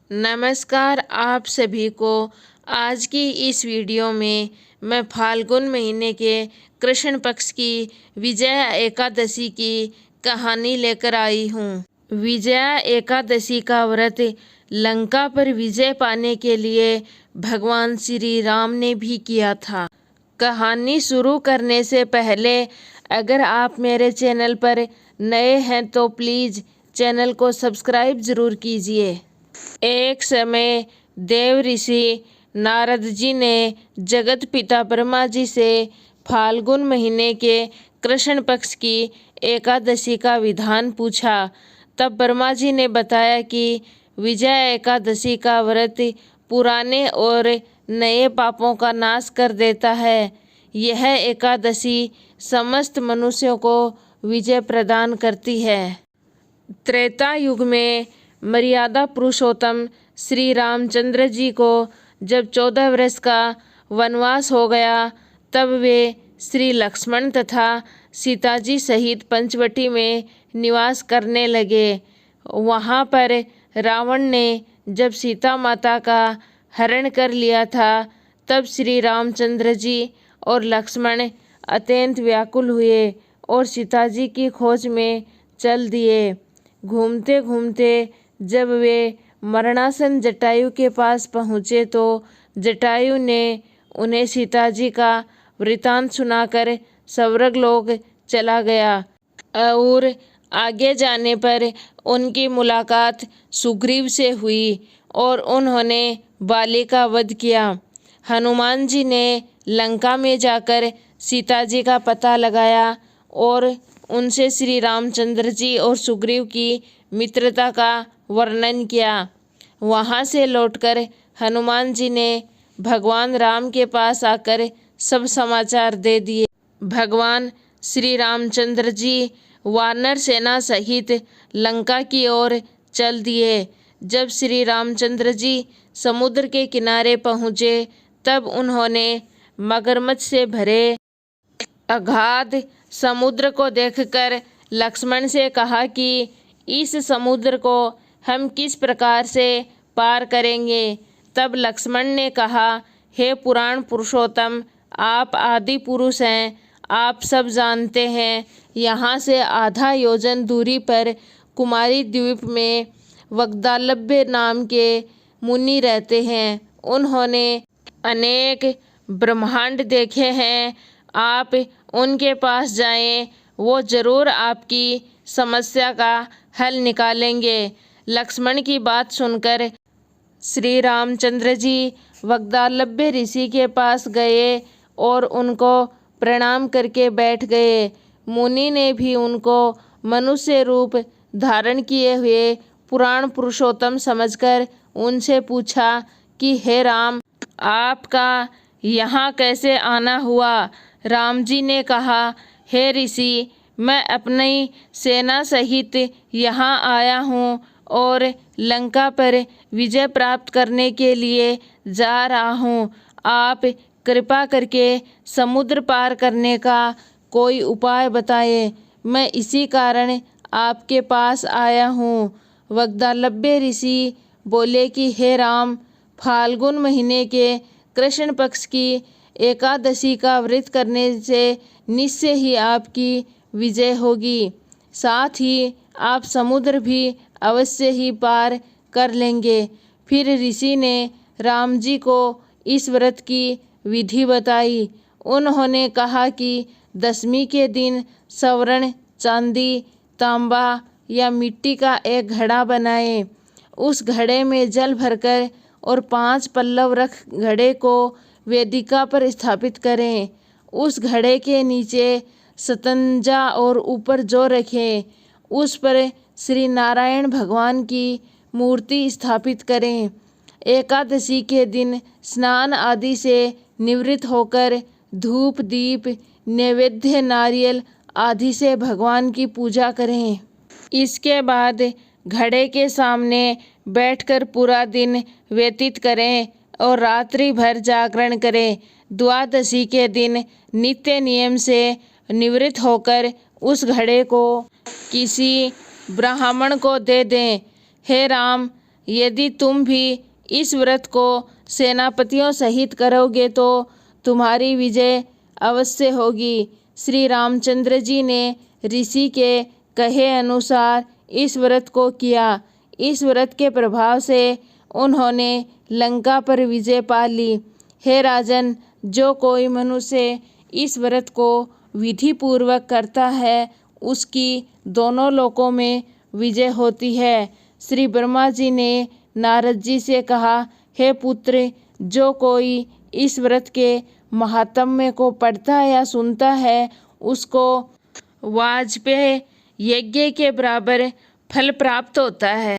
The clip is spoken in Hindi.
नमस्कार आप सभी को। आज की इस वीडियो में मैं फाल्गुन महीने के कृष्ण पक्ष की विजया एकादशी की कहानी लेकर आई हूँ। विजया एकादशी का व्रत लंका पर विजय पाने के लिए भगवान श्री राम ने भी किया था। कहानी शुरू करने से पहले अगर आप मेरे चैनल पर नए हैं तो प्लीज़ चैनल को सब्सक्राइब ज़रूर कीजिए। एक समय देव ऋषि नारद जी ने जगत पिता ब्रह्मा जी से फाल्गुन महीने के कृष्ण पक्ष की एकादशी का विधान पूछा। तब ब्रह्मा जी ने बताया कि विजया एकादशी का व्रत पुराने और नए पापों का नाश कर देता है। यह एकादशी समस्त मनुष्यों को विजय प्रदान करती है। त्रेता युग में मर्यादा पुरुषोत्तम श्री रामचंद्र जी को जब 14 वर्ष का वनवास हो गया, तब वे श्री लक्ष्मण तथा सीता जी सहित पंचवटी में निवास करने लगे। वहाँ पर रावण ने जब सीता माता का हरण कर लिया था, तब श्री रामचंद्र जी और लक्ष्मण अत्यंत व्याकुल हुए और सीता जी की खोज में चल दिए। घूमते घूमते जब वे मरणासन जटायु के पास पहुँचे तो जटायु ने उन्हें सीता जी का वृतांत सुनाकर स्वर्ग लोक चला गया और आगे जाने पर उनकी मुलाकात सुग्रीव से हुई और उन्होंने बाली का वध किया। हनुमान जी ने लंका में जाकर सीता जी का पता लगाया और उनसे श्री रामचंद्र जी और सुग्रीव की मित्रता का वर्णन किया। वहाँ से लौटकर हनुमान जी ने भगवान राम के पास आकर सब समाचार दे दिए। भगवान श्री रामचंद्र जी वानर सेना सहित लंका की ओर चल दिए। जब श्री रामचंद्र जी समुद्र के किनारे पहुँचे, तब उन्होंने मगरमच्छ से भरे अगाध समुद्र को देखकर लक्ष्मण से कहा कि इस समुद्र को हम किस प्रकार से पार करेंगे। तब लक्ष्मण ने कहा, हे पुराण पुरुषोत्तम, आप आदि पुरुष हैं, आप सब जानते हैं। यहाँ से आधा योजन दूरी पर कुमारी द्वीप में वग्दालभ्य नाम के मुनि रहते हैं। उन्होंने अनेक ब्रह्मांड देखे हैं। आप उनके पास जाएं, वो जरूर आपकी समस्या का हल निकालेंगे। लक्ष्मण की बात सुनकर श्री रामचंद्र जी वग्दालभ्य ऋषि के पास गए और उनको प्रणाम करके बैठ गए। मुनि ने भी उनको मनुष्य रूप धारण किए हुए पुराण पुरुषोत्तम समझकर उनसे पूछा कि हे राम, आपका यहाँ कैसे आना हुआ। राम जी ने कहा, हे ऋषि, मैं अपनी सेना सहित यहाँ आया हूँ और लंका पर विजय प्राप्त करने के लिए जा रहा हूँ। आप कृपा करके समुद्र पार करने का कोई उपाय बताएं। मैं इसी कारण आपके पास आया हूँ। वग्दालभ्य ऋषि बोले कि हे राम, फाल्गुन महीने के कृष्ण पक्ष की एकादशी का व्रत करने से निश्चय ही आपकी विजय होगी। साथ ही आप समुद्र भी अवश्य ही पार कर लेंगे। फिर ऋषि ने राम जी को इस व्रत की विधि बताई। उन्होंने कहा कि दशमी के दिन स्वर्ण, चांदी, तांबा या मिट्टी का एक घड़ा बनाएं। उस घड़े में जल भरकर और 5 पल्लव रख घड़े को वेदिका पर स्थापित करें। उस घड़े के नीचे सतंजा और ऊपर जौ रखें। उस पर श्री नारायण भगवान की मूर्ति स्थापित करें। एकादशी के दिन स्नान आदि से निवृत्त होकर धूप, दीप, नैवेद्य, नारियल आदि से भगवान की पूजा करें। इसके बाद घड़े के सामने बैठकर पूरा दिन व्यतीत करें और रात्रि भर जागरण करें। द्वादशी के दिन नित्य नियम से निवृत्त होकर उस घड़े को किसी ब्राह्मण को दे दें। हे राम, यदि तुम भी इस व्रत को सेनापतियों सहित करोगे तो तुम्हारी विजय अवश्य होगी। श्री रामचंद्र जी ने ऋषि के कहे अनुसार इस व्रत को किया। इस व्रत के प्रभाव से उन्होंने लंका पर विजय पा ली। हे राजन, जो कोई मनुष्य इस व्रत को विधि पूर्वक करता है उसकी दोनों लोकों में विजय होती है। श्री ब्रह्मा जी ने नारद जी से कहा, हे पुत्र, जो कोई इस व्रत के महात्म्य को पढ़ता या सुनता है उसको वाजपेय यज्ञ के बराबर फल प्राप्त होता है।